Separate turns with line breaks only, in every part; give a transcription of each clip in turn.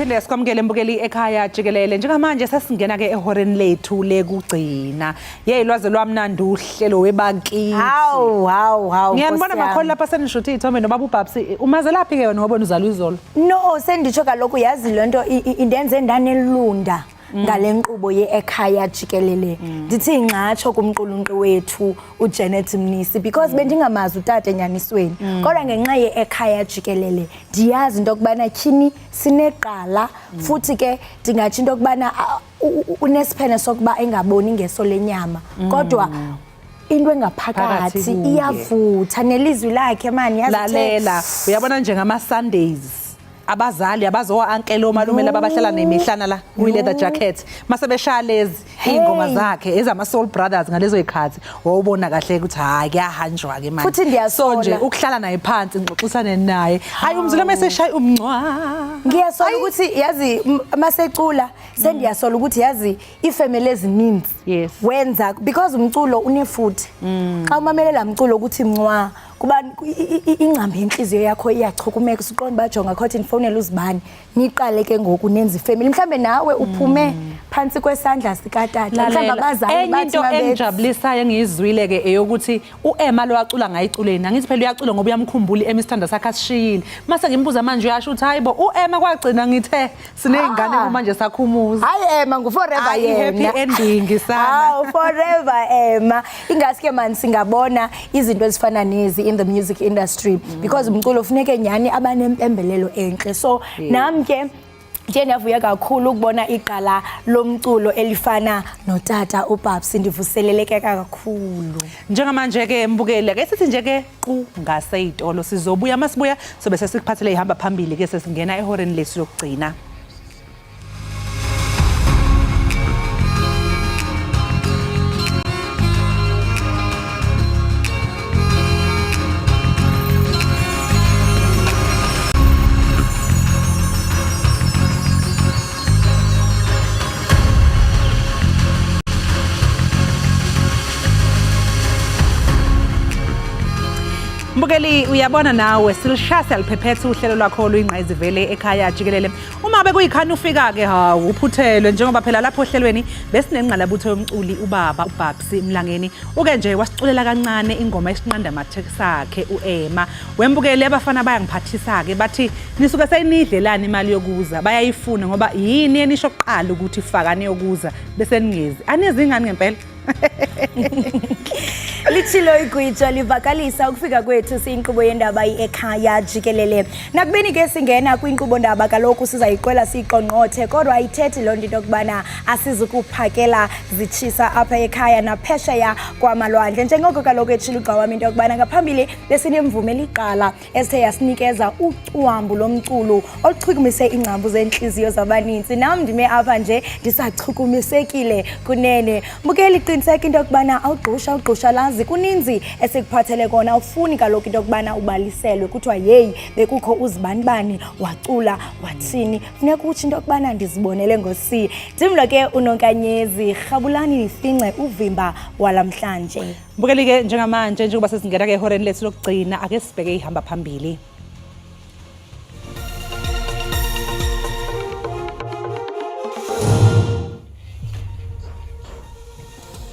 siphinde sikwamukele mbukeli Ekhaya Jikelele njengamanje sesingena ke ehoreni lethu lekugcina yeyilwazi lwamnandi uhlelo webakithi
hawu
ngiyabona makholi lapha senishuthi ithombe nobaba uBabsi umaze laphi ke wena wabona uzalwa izolo
no senditsho kaloku yazi lento indenze endanelunda ngalenqubo ye-Ekhaya Jikelele ndithi ngatsho kumqulunqi wethu uJanet Mnisi because bendingamazi utata enyanisweni kodwa ngenxa ye-Ekhaya Jikelele ndiyazi into kubana tyhini sineqala futhi ke ndingathi into kubana unesiphene sokuba engaboni ngeso lenyama kodwa into engaphakathi iyavutha nelizwi lakhe mani
lalela uyabona njengama Sundays abazali abazowa uncle omalume lababahlala nemihlana la kwi-leather jacket mase beshaya lezi ingoma zakhe ezama Soul Brothers ngalezo ikhathi wawubona kahle ukuthi hayi kuyahanjwa ke manje
futhi ndiyasola
nje ukuhlala naye phansi ngixoxisane naye hayi umzulu meseshaya umncwa
ngiyasola ukuthi yazi masecula sendiyasola ukuthi yazi ifamily ezininzi wenza because umculo unefuthe xa umamelela umculo ukuthi mncwa kuba ingcambi yenhliziyo yakho iyachukumeka usuqonda bajonga cotton phone uzibani niqale ke ngoku nenza ifamily mhlambe nawe uphume phansi kwesandla sikatata mhlamba abazali bathi
into engijabulisayo engizwile ke eyokuthi uEmma lo wacula ngayiculeni angithi phela uyacula ngoba uyamkhumbula emisithanda sakhe asishiyile mase ngimbuza manje uyasho uthi hayibo uEmma kwagcina ngithe sinezingane kumanje sakhumuza
hayi Emma ngu forever yena
happy ending sana
forever Emma ingaske manje singabona izinto ezifana nezi in the music industry because umculo ufuneke nyani abanempembelelo enhle so nami ke nje ndiyavuya kakhulu ukubona iqala lomculo elifana notata uBabsi ndivuseleleke kakhulu
njengamanje ke mbukeli ke sithi nje ke ngaseyitolo sizobuya masibuya sobe sesikuphathele ihamba phambili ke sesingena ehoreni lesu lokugcina Mbukeli uyabona nawe silishasa liphephethe uhlelo lwakho oluyingqayizivele Ekhaya Jikelele uma bekuyikhani ufika ke hawu uphuthelwe njengoba phela lapho ohlelweni besinengqalabutho yomculi ubaba uBabsi Mlangeni uke nje wasiculela kancane ingoma esinqanda mathe sakhe uEmma wembukeli abafana bayangiphathisa ke bathi nisuke seyinidlelana imali yokuza bayayifuna ngoba yini enisho oqala ukuthi fakane yokuza bese ningezi anezingane ngempela
Lichilo igwitsha livakalisa ukufika kwethu siyinkqubo yendaba iEkhaya Jikelele nakubeni ke singena kwinkqubo ndaba kaloku sizayiqwela siqonqothe kodwa ayithethi lonto into kubana asizukuphakela zitshisa apha ekhaya naphesheya kwamalwandle njengoko kaloku etshilo ugqawami into kubana ngaphambili besinemvume liqala esithe yasinikeza ucwambu lomculo oluchukumise ingcambu zenhliziyo zabaninzi nam ndime apha nje ndisachukumisekile kunene mbukeli qiniseka into kubana awugqusha lazi kuninzi esikuphathele kona ufuni kaloku into kubana ubaliselwe kuthiwa hey bekukho uzibanibani wacula wathini funeka uthi into kubana ndizibonele ngosi ndimlo ke unonkanyezi rhabulani nifince uvimba walamhlanje
mbukeli ke njengamanje njengoba sesingena ke ehoreni lethu lokugcina ake sibheke ihamba phambili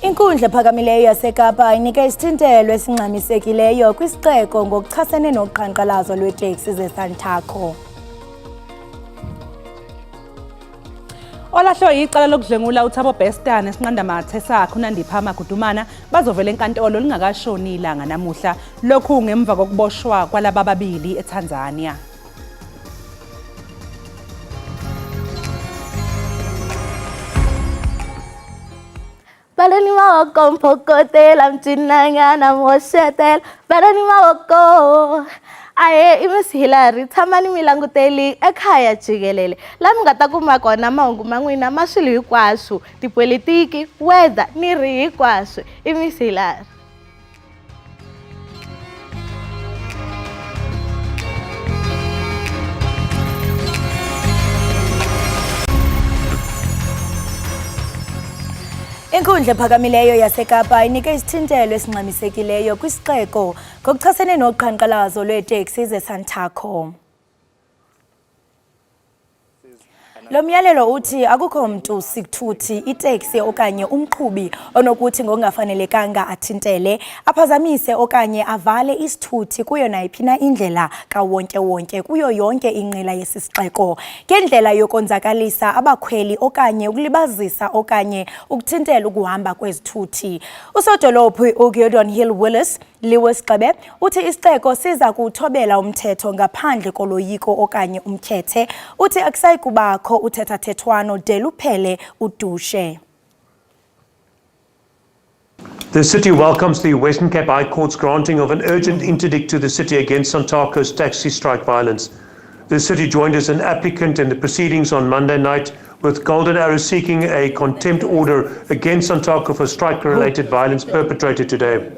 Inkundla ephakamileyo yaseKapa inika isithintelo esingxamisekileyo kwisixeko ngokuchasene noqhankqalazo lweeteksi zeSantaco.
Olahlo icala lokudlengula uThabo Bestane esinqanda mathe sakhe uNandipha Magudumana bazovela enkantolo lingakashoni ilanga namuhla lokhu ngemva kokuboshwa kwalaba babili eTanzania.
Balani mawoko mpokotela mchinangana moshetel balani mawoko aye imisi Hilary thamani milanguteli Ekhaya Jikelele lami ngata kuma kona mahungu man'wina ma swilo hinkwaswo tipolitiki weather ni ri hinkwaswo imisi Hilary
Inkundla ephakamileyo yaseKapa inika isithintelo esingxamisekileyo kwisixeko ngokuchasene noqhankqalazo lweeteksi zeSantaco. Lo myalelo uthi akukho mntu sithuthi iteksi okanye umqhubi onokuthi ngongafanelekanga athintele, aphazamise okanye avale isithuthi kuyo nayiphina indlela kawonke-wonke kuyo yonke inqila yesisixeko, ngendlela yokonzakalisa abakhweli okanye ukulibazisa okanye ukuthintela ukuhamba kwezithuthi. Usodolophu uGideon Hill Willis Lewis Xebe uthi isixeko siza kuthobela umthetho ngaphandle koloyiko okanye umkhethe, uthi akusayi kubakho uthethathethwano de luphele udushe.
The city welcomes the Western Cape High Court's granting of an urgent interdict to the city against Santaco's taxi strike violence. The city joined as an applicant in the proceedings on Monday night, with Golden Arrow seeking a contempt order against Santaco for strike-related violence perpetrated today.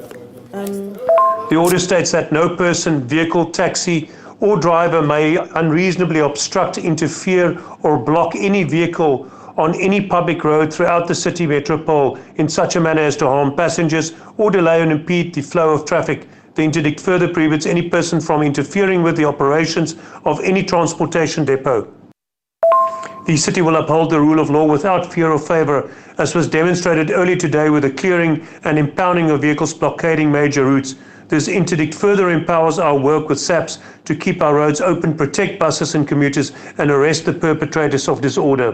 The order states that no person, vehicle, taxi or driver may unreasonably obstruct, interfere or block any vehicle on any public road throughout the city metropole in such a manner as to harm passengers or delay and impede the flow of traffic. The interdict further prohibits any person from interfering with the operations of any transportation depot. The city will uphold the rule of law without fear or favour, as was demonstrated earlier today with the clearing and impounding of vehicles blockading major routes. This interdict further empowers our work with SABC to keep our roads open, protect buses and commuters, and arrest the perpetrators of disorder.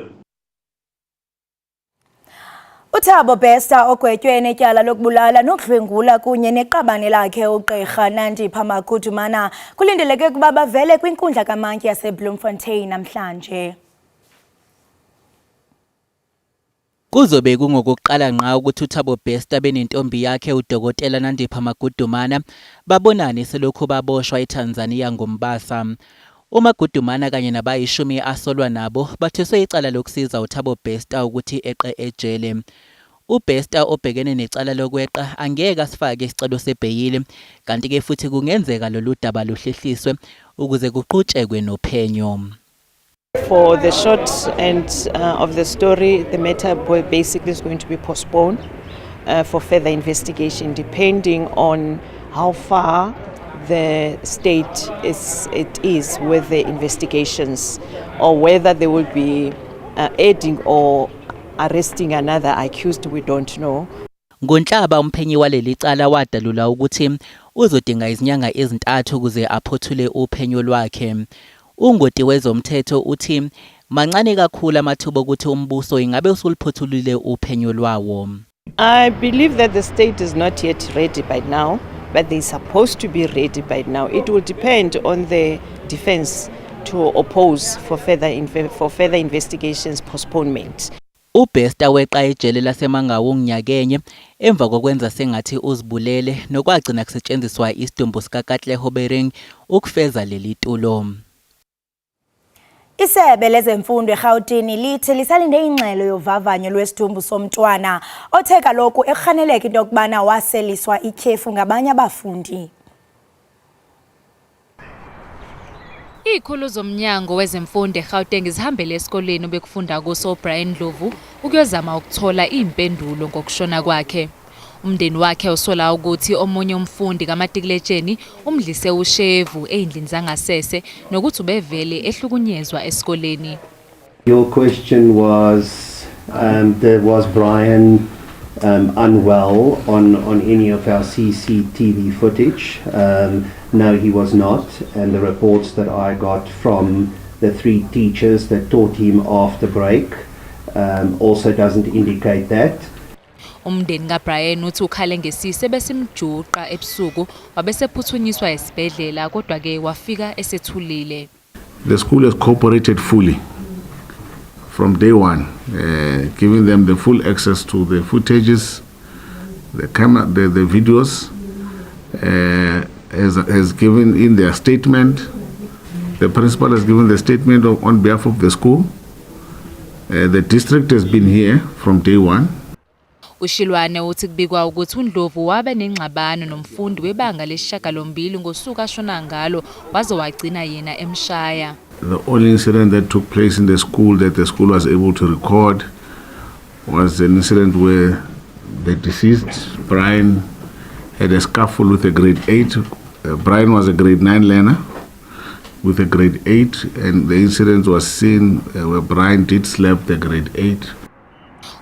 Uthabo Bester ogwetywe netyala lokubulala nokudlwengula kunye neqabane lakhe uGqirha Nandipha Ukufumana kulindeleke ukuba bavele kwinkundla kamantyi yaseBloemfontein namhlanje.
Kuzobe kungokuqala ngqa ukuthi uThabo Bester benentombi yakhe uDokotela Nandipha Ukufumana babonane selokhu baboshwa eTanzania ngombasa. uMagudumana kanye nabayishumi asolwa nabo batheswe icala lokusiza uThabo Bester ukuthi eqe ejele. uBester obhekene necala lokweqa angeke asifake isicelo sebheyili, kanti ke futhi kungenzeka lolu daba luhlehliswe ukuze kuqhutshekwe nophenyo.
For the short end of the story, the matter basically is going to be postponed for further investigation, depending on how far the state is with the investigations, or whether they will be adding or arresting another accused. We don't know.
NgoNhlaba umphenyi waleli cala wadalula ukuthi uzodinga izinyanga ezintathu ukuze aphothule uphenyo lwakhe. Ungoti wezomthetho uthi mancane kakhulu amathuba ukuthi umbuso ingabe usuliphothulile uphenyo lwawo.
I believe that the state is not yet ready by now, but they're supposed to be ready by now. It will depend on the defense to oppose for further investigations postponement.
uBester weqa ejele laseMangawu unyakenye emva kokwenza sengathi uzibulele nokwagcina kusetshenziswa isidumbu sikaKatleho Bering ukufeza leli tulo.
Isebe lezemfundo eGauteng lithi lisalinde ingxelo yovavanyo lwesidumbu somntwana othe kaloku ekhaneleka into yokubana waseliswa ikhefu ngabanye abafundi.
Izikhulu zomnyango wezemfundo eGauteng zihambele esikoleni bekufunda kuso Brian Ndlovu ukuyozama ukuthola impendulo ngokushona kwakhe. Umndeni wakhe usola ukuthi omunye umfundi kaMatikiletsheni umdlise ushevu ezindlini zangasese nokuthi ubevele ehlukunyezwa esikoleni.
Your question was was Brian unwell on any of our CCTV footage? No, he was not, and the reports that I got from the 3 teachers that taught him after break also doesn't indicate that.
Umndeni kaBrian uthi ukhale ngesise besimjuqa ebusuku wabesephuthunyiswa esibhedlela kodwa ke wafika esethulile.
The school has cooperated fully from day one, giving them the full access to the footages, the camera, the videos, has given in their statement. The principal has given the statement on behalf of the school. The district has been here from day one.
Ushilwane uthi kubikwa ukuthi uNdlovu wabe nengxabano nomfundi webanga lesishiyagalombili ngosuku ashona ngalo waze wagcina yena emshaya.
The only incident that took place in the school that the school was able to record was an incident where the deceased, Brian, had a scuffle with a grade 8. Brian was a grade 9 learner. with a grade 8, and the incident was seen where Brian did slap the grade 8.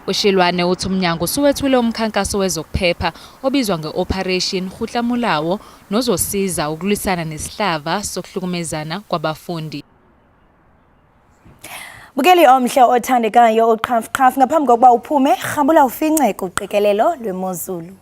uShilwane uthi umnyango usuwethule umkhankaso wezokuphepha obizwa nge-Operation Hutlamulawo nozosiza ukulwisana nesihlava sokuhlukumezana kwabafundi.
Bukeli omhle othandekayo oqhafuqhafu ngaphambi kokuba uphume rhabula ufince kuqikelelo lwemozulu.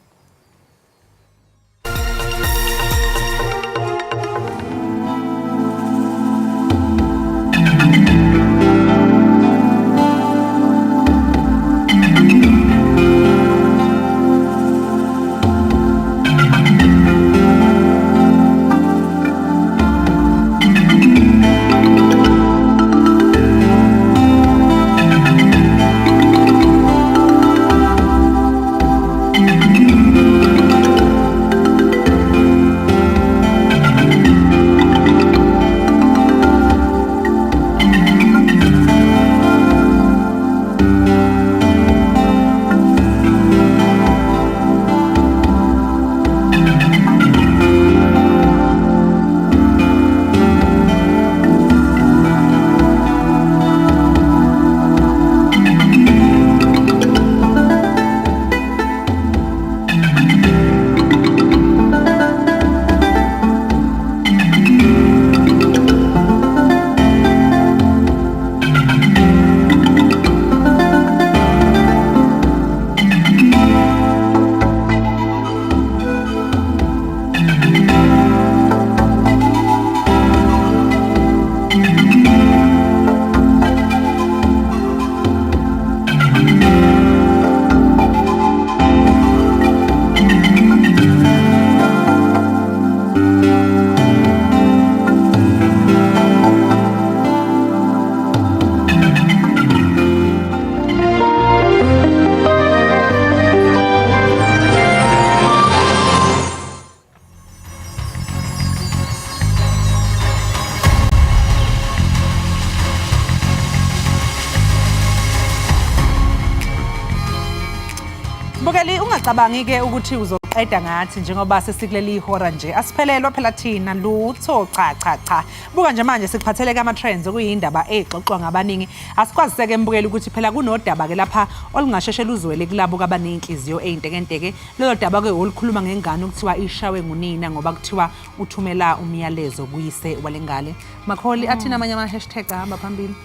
Mbukeli ungacabangi ke ukuthi uzoqeda ngathi njengoba sesikuleli ihora nje asiphelelwa phela thina lutho cha buka nje manje sikuphathele ama trends okuyindaba exoxwa ngabaningi asikwazi seke mbukeli ukuthi phela kunodaba ke lapha olungasheshe luzwele kulabo kabanenhliziyo eintekenteke lelo daba ke olukhuluma ngengane ukuthiwa ishawe ngunina ngoba kuthiwa uthumela umyalezo kuyise walengane Makholi athina amanye ama hashtag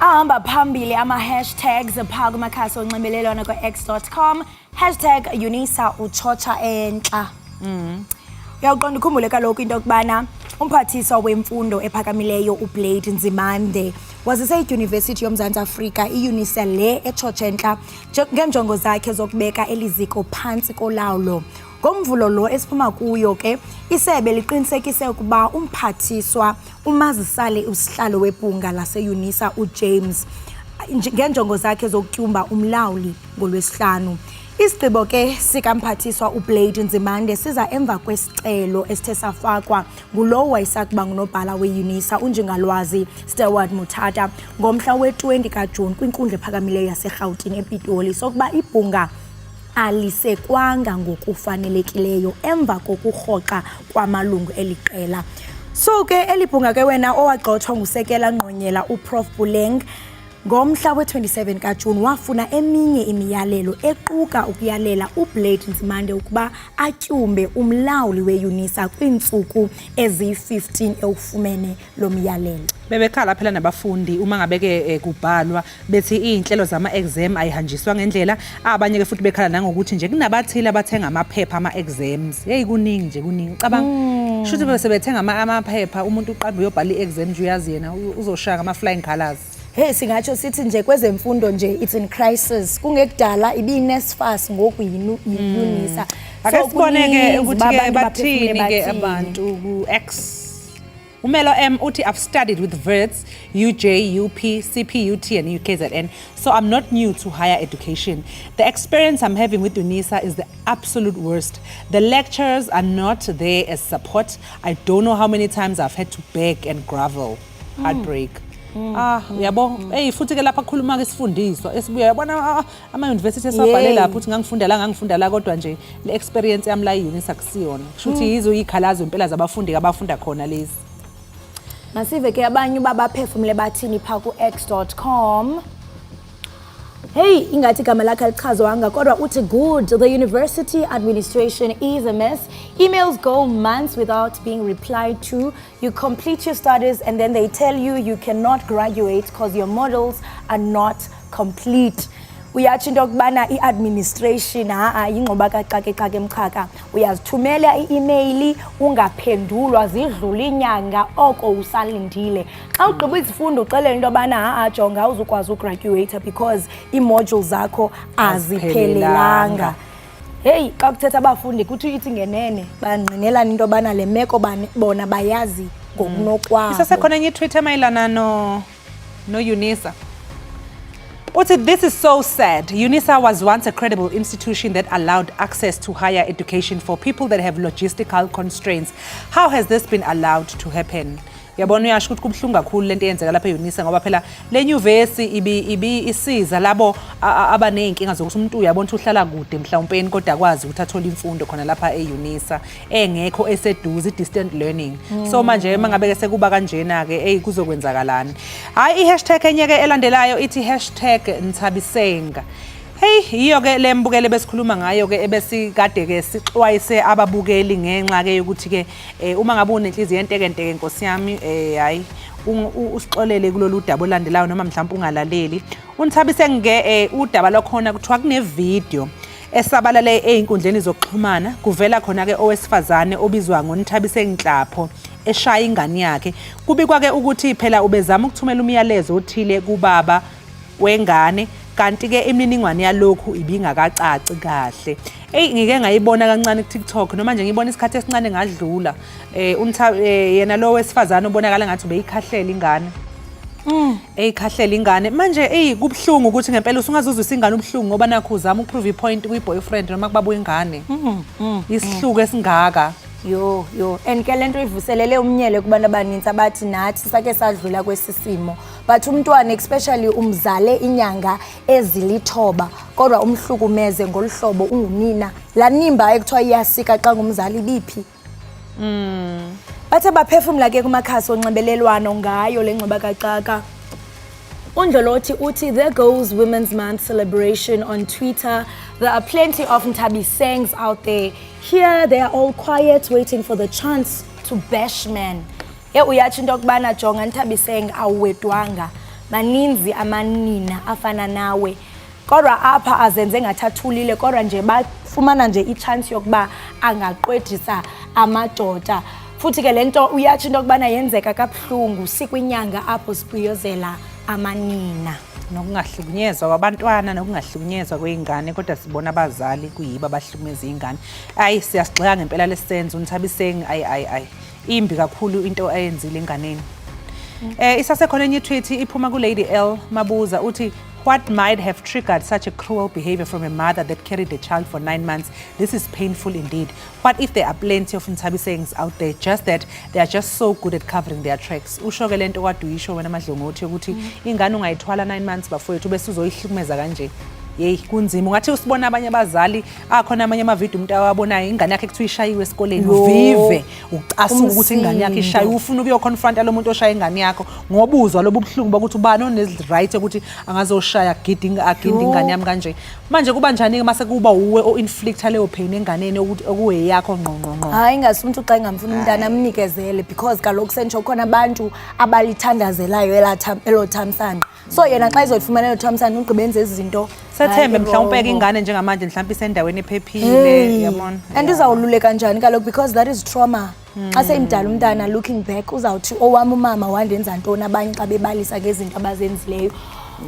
ahamba phambili
ama hashtags phaka kumakhasi onxibelelwano ko@x.com #Unisa uchocha enhla. Uyaqonda ukhumbule kaloku into okubana umphathiswa wemfundo ephakamileyo uBlade Nzimande wazise iUniversity yomzantsi Afrika iUnisa le echocha enhla ngenjongo zakhe zokubeka eliziko phansi kolawulo. Ngomvulo lo esiphuma kuyo ke isebe liqinisekise ukuba umphathiswa umazisale usihlalo webhunga laseUnisa uJames ngenjongo zakhe zokutyumba umlawuli ngolwesihlanu. Isigqibo ke sikamphathiswa uBlade Nzimande siza emva kwesicelo esithe safakwa ngulowo wayesakuba ngunobhala weUnisa unjingalwazi Stewart Mutata ngomhla we-20 kaJuni kwinkundla ephakamileyo yaseRhawutini ePitoli sokuba ibhunga alisekwanga ngokufanelekileyo emva kokurhoxa kwamalungu eliqela. So ke elibhunga ke wena owagxothwa ngusekela Ngqonyela uProf Buleng ngomhla we-27 kaJuni wafuna eminye imiyalelo equka ukuyalela uBlade Nzimande ukuba atyumbe umlawuli weUnisa kwiintsuku eziyi-15 ewufumene lo myalelo.
Bebekhala phela nabafundi uma ngabe ke kubhalwa bethi izinhlelo zama-exam ayihanjiswa ngendlela abanye ke futhi bekhala nangokuthi nje kunabathile abathenga amaphepha ama-exams hey kuningi nje kuningi cabanga shuthi bese bethenga amaphepha umuntu uqamba uyobhala i-exam nje uyazi yena uzoshaya ama-flying colours.
Hey singatsho sithi nje kwezemfundo nje it's in crisis kungekudala ibinesfas ngoku yiUnisa
akasiboneke ukuthi ke bathini ke abantu ku-X Umelo M uthi I've studied with Wits, UJ, UP, CPUT and UKZN, so I'm not new to higher education. The experience I'm having with Unisa is the absolute worst. The lecturers are not there as support. I don't know how many times I've had to beg and grovel. Heartbreak. Uyabo futhi ke lapha khuluma ke sifundiswa esibuya yabona ama university esabhale lapha uthi ngangifunda la kodwa nje le experience yami la eUnisa kusiyona kushuthi yizo ikhalazo impela zabafundi abafunda khona lezi
Masive ke abanye babaphefumule bathini pha ku x.com. Hey, ingathi igama lakhe alichazwanga kodwa uthi good. The university administration is a mess. Emails go months without being replied to. You complete your studies and then they tell you cannot graduate because your models are not complete. Uyatsho into yokubana i-administration yingxoba kaxakexake emxhaka. Uyazithumela i-email ungaphendulwa zidlula inyanga oko usalindile. Xa ugqiba izifundo uxelela into yobana jonga awuzukwazi ugraduate because ii-modules zakho aziphelelanga. Hey, xa kuthetha abafundi kuthi ithi ngenene bangqinelana into yobana le meko bona bayazi ngokunokwabo.
Isasekhona enye i-tweet emayelana no Unisa. This is so sad. Unisa was once a credible institution that allowed access to higher education for people that have logistical constraints. How has this been allowed to happen? Yabona uyasho ukuthi kubhlungu kakhulu lento eyenzeka lapha eUnisa ngoba phela le nyuvesi ibi isiza labo abaneyinkinga zokuthi umuntu uyabona ukuthi uhlala kude mhlawumpeni kodwa akwazi ukuthi athole imfundo khona lapha eUnisa engekho eseduze distant learning. So manje mangabe ke sekuba kanjena ke kuzokwenzakalani. Hayi i-hashtag enye ke elandelayo ithi #nthabisenga. Hey, iyo ke lembukele besikhuluma ngayo ke ebesikade ke sixwayise ababukeli ngenxa ke ukuthi ke uma ngabe unenhliziyo entekenteke Nkosi yami hayi usixolele kulolu daba olandelayo noma mhlawumbe ungalaleli. Unthabisenge udaba lokhona kuthiwa kune video esabalale einkundleni zokuxhumana kuvela khona ke owesifazane obizwa ngoNthabisenhlapho eshaya ingane yakhe. Kubikwa ke ukuthi phela ubezama ukuthumela umyalezo othile kubaba wengane kanti ke imininingwane yalokhu ibingakacaci kahle. Ngike ngayibona kancane ku TikTok noma nje ngibona isikhathi esincane ngadlula. Yena lo wesifazane ubonakala ngathi ubeyikahlela ingane. Eyikahlela ingane. Manje kubhlungu ukuthi ngempela usungazuzisa ingane ubhlungu ngoba nakho uzama ukuprove ipoint kwi-boyfriend noma kubaba wengane. Isihluku esingaka.
Yo and ke lento ivuselele umnyele kubantu abaninzi abathi nathi sake sadlula kwesisimo but umntwana especially umzale inyanga ezilithoba kodwa umhlukumeze ngolhlobo ungunina la nimba ekuthiwa iyasika xa ngumzali biphi. Bathe baphefumula ke kumakhasi onxibelelwano ngayo le ngxoba kaxaka. Undlolothi uthi there goes Women's Month celebration on Twitter. There are plenty of Nthabisengs out there. Here they are all quiet waiting for the chance to bash men. Uyatsho into yokubana jonga Nthabiseng awuwedwanga. Maninzi amanina afana nawe. Kodwa apha azenze ngathathulile kodwa nje bafumana nje i-chance yokuba angaqwedisa amadoda. Futhi ke lento uyatsho into yokubana yenzeka kabuhlungu sikwinyanga apho sibuyozela amanina
nokungahlukunyezwa kwabantwana nokungahlukunyezwa kweingane kodwa sibona abazali kuyiba abahlukumeza ingane. Siyasigxeka ngempela lesenzo Nthabiseng imbi kakhulu into ayenzile enganeni. Isasekhona enye tweet iphuma ku Lady L Mabuza uthi what might have triggered such a cruel behavior from a mother that carried a child for 9 months? This is painful indeed. What if there are plenty of Nthabisengs out there, just that they are just so good at covering their tracks? Usho ke lento kade uyisho wena Madlongothi ukuthi ingane ungayithwala 9 months bafowethu bese uzoyihlukumeza kanje. Yey kunzima ungathi usibona abanye abazali akhona amanye amavideo umuntu awabonayo ingane yakhe kuthiwa ishayiwe esikoleni uvive ucasuka ukuthi ingane yakhe ishayiwe ufuna ukuyoconfronta lo muntu oshaya ingane yakho ngobuzwa lobu buhlungu bokuthi ubani onezi-right ukuthi angazoshaya aginde ingane yami kanje. Manje kuba njani mase kuba uwe o-inflicta leyo pain enganeni okuweyakho ngqongqongqo?
Hayi ngasi umuntu xa engamfuna umntana amnikezele because kaloku sentsho khona abantu abalithandazelayo elo thamsanqa. So yena xa izolifumana elo thamsanqa ugqibenze izinto
Sethembe mhlawumbe ke ingane njengamanje mhlawumbe isendaweni ephephile yabona.
And uzawululeka kanjani kaloku because that is trauma. Xa seyimdala umntana looking back uzawuthi owami umama wandenza ntoni abanye xa bebalisa ngezinto abazenzileyo.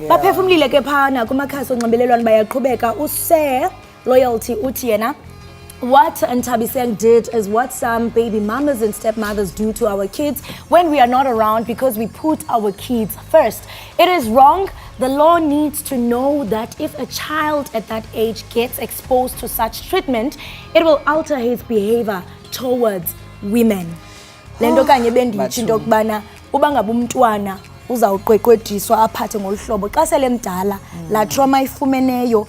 Baphefumlile ke phana kumakhasi onxibelelwano bayaqhubeka use loyalty uthi yena what Nthabiseng did is what some baby mamas and stepmothers do to our kids when we are not around because we put our kids first. It is wrong. The law needs to know that if a child at that age gets exposed to such treatment, it will alter his behavior towards women. Lento kanye bendithi into kubana uba ngabe umntwana uzawuqweqwediswa aphathe ngolhlobo xa sele mdala la trauma ifumeneyo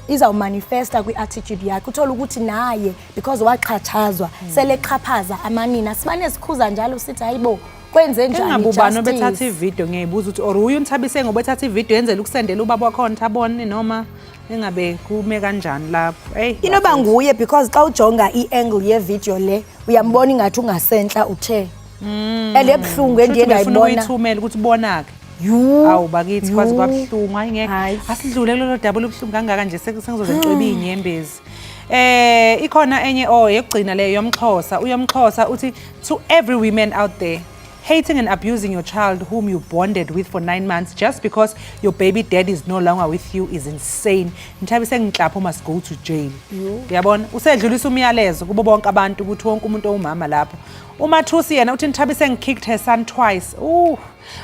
izawumanifesta kwi-attitude yakhe uthola ukuthi naye because waxhatshazwa sele xhaphaza amanina sibane sikhuza njalo sithi hayibo kwenze njani
engabubani obethatha
justice?
ivideo ngiyayibuza ukuthi or uye unthabise ngobethatha ivideo yenzela ukusendela ubaba wakho abone noma engabe kume kanjani lapho. Hey,
inoba nguye because xa ujonga i-angle yevideo le uyambona ingathi ungasenhla uthe elebhlungu endiye
ndayibona
ndayibona
uyithumela ukuthi ubonake. Awu bakithi kwazi kwabuhlungu ayingeke asidlule kulelo double ubhlungu kangaka nje sengizoze ngicwebe inyembezi. Ikhona enye yokugcina le yomxhosa uyomxhosa uthi to every woman out there hating and abusing your child whom you bonded with for 9 months just because your baby daddy is no longer with you is insane. Nthabise ngiklapho must go to jail. Uyabona usedlulisa umyalezo kubo bonke abantu ukuthi wonke umuntu owumama lapho. Umathusi yena uthi Nthabise ngikicked her son twice. Ooh,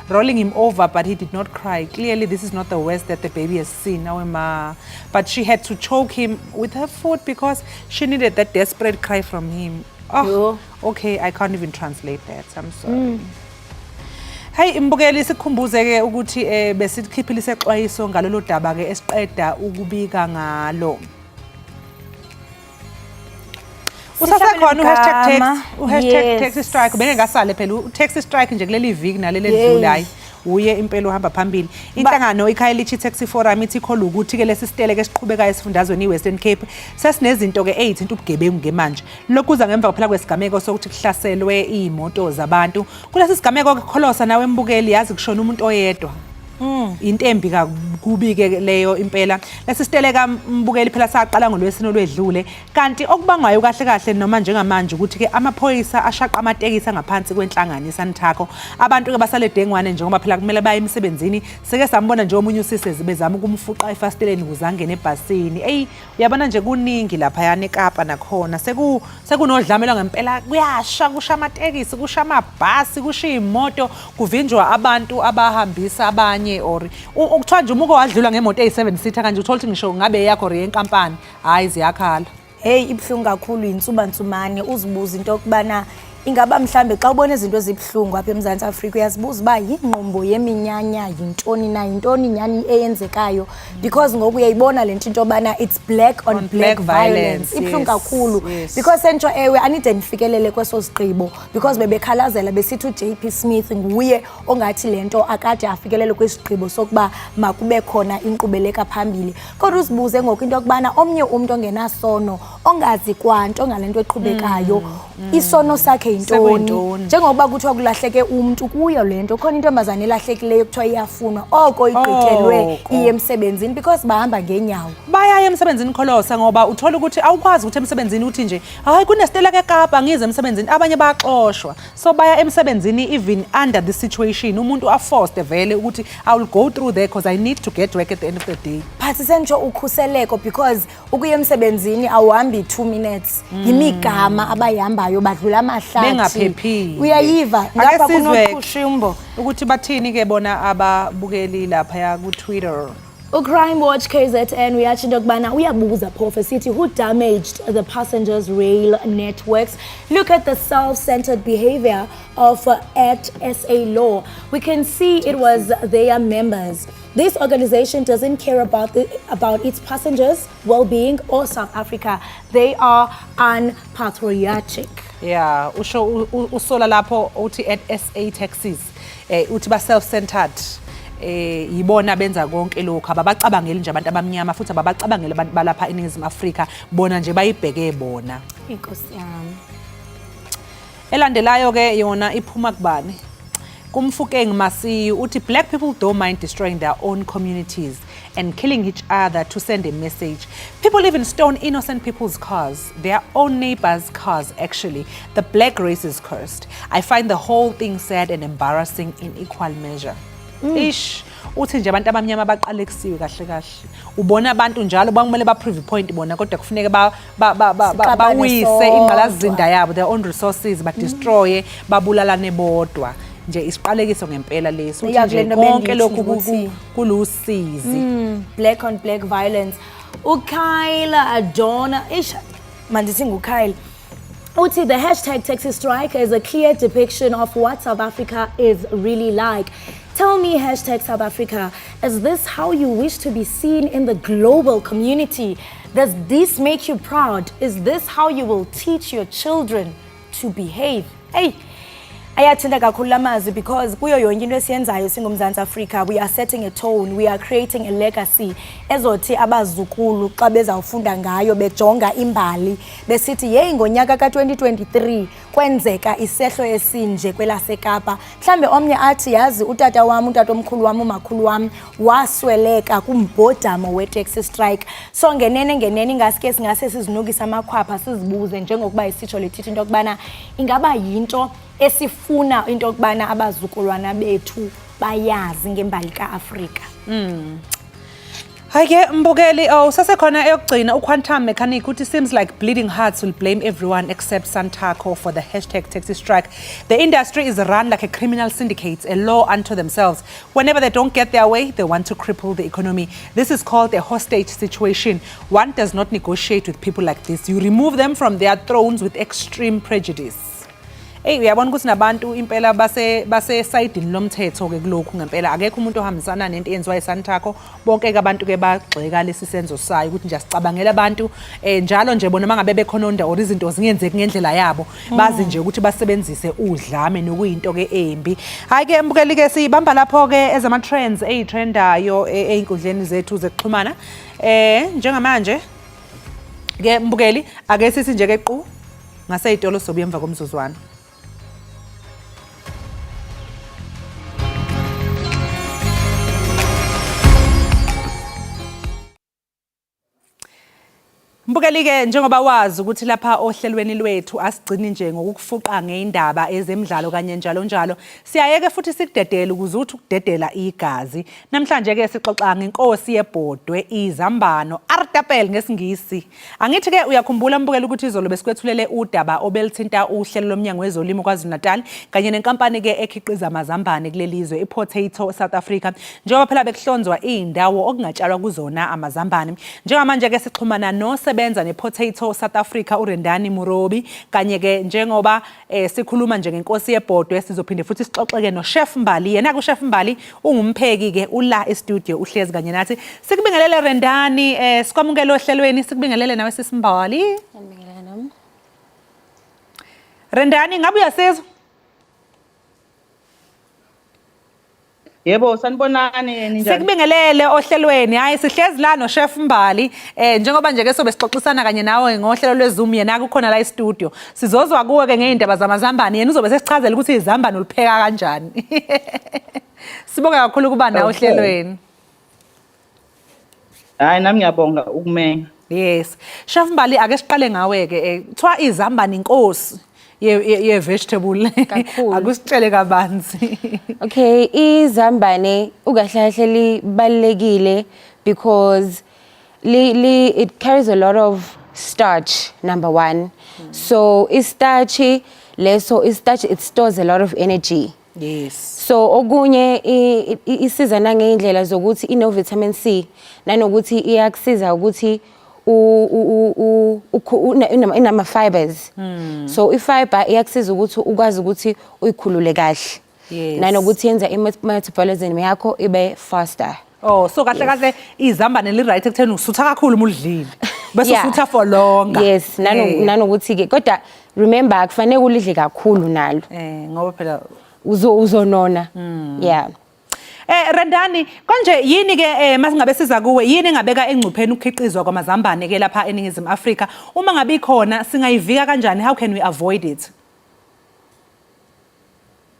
rolling him over but he did not cry. Clearly this is not the worst that the baby has seen. But she had to choke him with her foot because she needed that desperate cry from him. Oh, okay, I can't even translate that. I'm sorry. Hey, imbukeli sikhumbuze ke ukuthi besikhiphile isexwayiso ngalolu daba ke esiqeda ukubika ngalo. Usasekhona #text strike bengengasale phela text strike nje kuleli viki naleli edlule hayi uye impela uhamba phambili. Inhlangano Ekhaya lithi taxi forum ithi ikholwa ukuthi ke lesisitele ke siqhubekayo esifundazweni iWestern Cape sesinezinto ke ezithinta ubugebengu ngemanje. Lokhu kuza ngemva phela kwesigameko sokuthi kuhlaselwe izimoto zabantu. Kulesi sigameko ke kholosa nawe embukeli yazi kushona umuntu oyedwa. Intembi kakubike leyo impela lesisiteleka mbukeli phela saqala ngolwesino olwedlule kanti okubangwayo kahle kahle noma njengamanje ukuthi ke amaphoyisa ashaqa amatekisi ngaphansi kwenhlangano iSantaco abantu ke basale dengwane njengoba phela kumele baye emsebenzini seke sambona nje omunye usisezi bezama ukumfuqa efasteleni kuzangena ebhasini hey uyabona nje kuningi lapha yana eKapa nakhona sekunodlamelo ngempela kuyasha kusha amatekisi kusha amabhasi kusha imoto kuvinjwa abantu abahambisa abanye or ukuthiwa nje umuko wadlula ngemoto eyi7 seater kanje uthola ukuthi ngisho ngabe yakho re yenkampani hayi ziyakhala.
Hey ibhlungu kakhulu insubansumane uzibuza into okubana ingaba mhlambe xa ubona izinto ezibhlungu apha eMzantsi Afrika uyazibuza ba yingqombo yeminyanya yintoni na yintoni nyani eyenzekayo because ngoku uyayibona lento into bana it's black on black violence ibhlungu kakhulu because sentsho ewe anide nifikelele kweso sigqibo because bebekhalazela besithi uJP Smith nguye ongathi lento akade afikelele kwesigqibo sokuba makube khona inkqubeleka phambili kodwa usibuze ngoku into okubana omnye umuntu ongenasono ongazi kwanto ngalento eqhubekayo isono sakhe intoni njengoba kuthiwa kulahleke umuntu kuyo lento khona intombazane elahlekileyo kuthiwa iyafunwa oko igqithelwe iye emsebenzini because bahamba ngenyawo
baya emsebenzini kholosa ngoba uthola ukuthi awukwazi ukuthi emsebenzini uthi nje hayi kunesitela keKapa ngize emsebenzini abanye baxoshwa so baya emsebenzini even under the situation umuntu aforced vele ukuthi I will go through there because I need to get work at the end of the day.
Phathi sentsho ukhuseleko because ukuya emsebenzini awuhambi 2 minutes yimigama abayihambayo badlula amahlathi
bengaphephile
uyayiva ngapha kunoqhushimbo
ukuthi bathini ke bona ababukeli lapha ya ku Twitter.
Crime Watch KZN uyathi into kubana uyabuza phofu sithi who damaged the passengers rail networks.
Look at the self-centered behavior of at SA Law. We can see it was their members. This organization doesn't care about its passengers' well-being or South Africa. They are unpatriotic.
Yeah, usho usola lapho uthi at SA taxis uthi ba self-centered yibona benza konke lokho ababacabangeli nje abantu abamnyama futhi ababacabangeli abantu balapha eNingizimu Afrika bona nje bayibheke bona.
Inkosi yami.
Elandelayo ke yona iphuma kubani? Kumfukeng Masiyu uthi black people don't mind destroying their own communities and killing each other to send a message. People even stone innocent people's cars, their own neighbors' cars actually. The black race is cursed. I find the whole thing sad and embarrassing in equal measure. Ish uthi nje abantu abamnyama baqalekisiwe kahle kahle ubona abantu njalo bakumele ba prove point bona kodwa kufuneka bawise ingqalazinda yabo their own resources ba destroy babulalane bodwa nje isiqalekiso ngempela leso uthi nje konke lokhu kulusizi.
Black on black violence. Ukayla Donna ish mandithi ngukayla uthi the hashtag taxi strike is a clear depiction of what South Africa is really like. Tell me, hashtag South Africa, is this how you wish to be seen in the global community? Does this make you proud? Is this how you will teach your children to behave? Hey, Ayathinta kakhulu lamazi because kuyo yonke into esiyenzayo singumZantsi Afrika, we are setting a tone, we are creating a legacy ezothi abazukulu xa bezawufunda ngayo bejonga imbali besithi hey ngonyaka ka2023 kwenzeka isehlo esinje kwelaseKapa. Mhlambe omnye athi yazi utata wam, utatomkhulu wam, umakhulu wam wasweleka kumbhodamo we-taxi strike. So ngenene ingaske singase sizinukisa amakhwapha sizibuze njengokuba isitsho lithithi into yokubana ingaba yinto esifuna into yokubana abazukulwana bethu bayazi ngembali kaAfrika.
Hayi ke mbukeli sasekhona eyokugcina uquantum mechanic uthi seems like bleeding hearts will blame everyone except Santaco for the #taxi strike. The industry is run like a criminal syndicate, a law unto themselves. Whenever they don't get their way, they want to cripple the economy. This is called a hostage situation. One does not negotiate with people like this. You remove them from their thrones with extreme prejudice. Uyabona ukuthi nabantu impela base sayidini lomthetho ke kulokhu ngempela akekho umuntu ohambisana nento eyenziwa eSantaco. Bonke ke abantu ke bagxeka lesi senzo sayo ukuthi nje sicabangela abantu njalo nje bona mangabe bekhononda or izinto zingenzeki ngendlela yabo bazi nje ukuthi basebenzise udlame nokuyinto ke embi. Hayi ke mbukeli ke sibamba lapho ke ezama trends ezitrendayo einkundleni zethu zekuxhumana njengamanje ke mbukeli ake sithi nje ke qhu ngaseyitolo sobuye emva komzuzwana. Mbukeli-ke njengoba wazi ukuthi lapha ohlelweni lwethu asigcini nje ngokufuqa ngeindaba ezemidlalo kanye njalo. Siyayeke futhi sikudedela ukuze uthi ukudedela igazi. Namhlanje ke sixoxa ngenkosi yebhodwe izambano artapel ngesingisi. Angithi ke uyakhumbula mbukeli ukuthi izolo besikwethulele udaba obelithinta uhlelo lomnyango wezolimo KwaZulu-Natal kanye nenkampani ke ekhiqiza amazambane kulelizwe iPotato South Africa. Njengoba phela bekuhlonzwa indawo okungatshalwa kuzona amazambane. Njengamanje ke sixhumana benza nePotato South Africa uRendani Murobi kanye ke njengoba sikhuluma nje ngenkosi yebhodwe sizophinde futhi sixoxeke noChef Mbali. Yena ku Chef Mbali ungumpheki ke ula estudio uhlezi kanye nathi. Sikubingelele Rendani sikwamukela ohlelweni sikubingelele nawe sisimbali.
Ngibingelela nami.
Rendani ngabe uyasizwa?
Yebo sanibonani ninjani?
Sikubingelele ohlelweni. Hayi sihlezi la noChef Mbali njengoba nje ke sobe sixoxisana kanye nawe ngohlelo lweZoom yena kukhona la e-studio. Sizozwa kuwe ke ngeindaba zamazambane yena uzobe sesichazela ukuthi izambane ulipheka kanjani. Sibonga kakhulu kuba nawe ohlelweni.
Hayi nami ngiyabonga ukumenya.
Yes. Chef Mbali ake siqale ngawe ke kuthiwa izambane inkosi ye vegetable akusitshele kabanzi.
Okay, izambane ukahlahle libalekile because it carries a lot of starch, number one. So starch it stores a lot of energy.
Yes.
So okunye isiza nangeindlela zokuthi ino vitamin C nanokuthi iyakusiza ukuthi inama fibers. So ifiber iyakusiza ukuthi ukwazi ukuthi uyikhulule kahle. Nanokuthi yenza metabolism yakho ibe faster.
Oh, so kahle izambane li right ekutheni usutha kakhulu umudlile. Bese usutha for longer.
Yes, nanokuthi ke kodwa remember kufanele ulidle kakhulu nalo.
Ngoba phela
uzonona. Yeah.
Rendani konje yini ke masingabe siza kuwe yini engabeka engcupheni ukukhiqizwa kwamazambane ke lapha eNingizimu Afrika uma ngabe ikhona singayivika kanjani, how can we avoid it?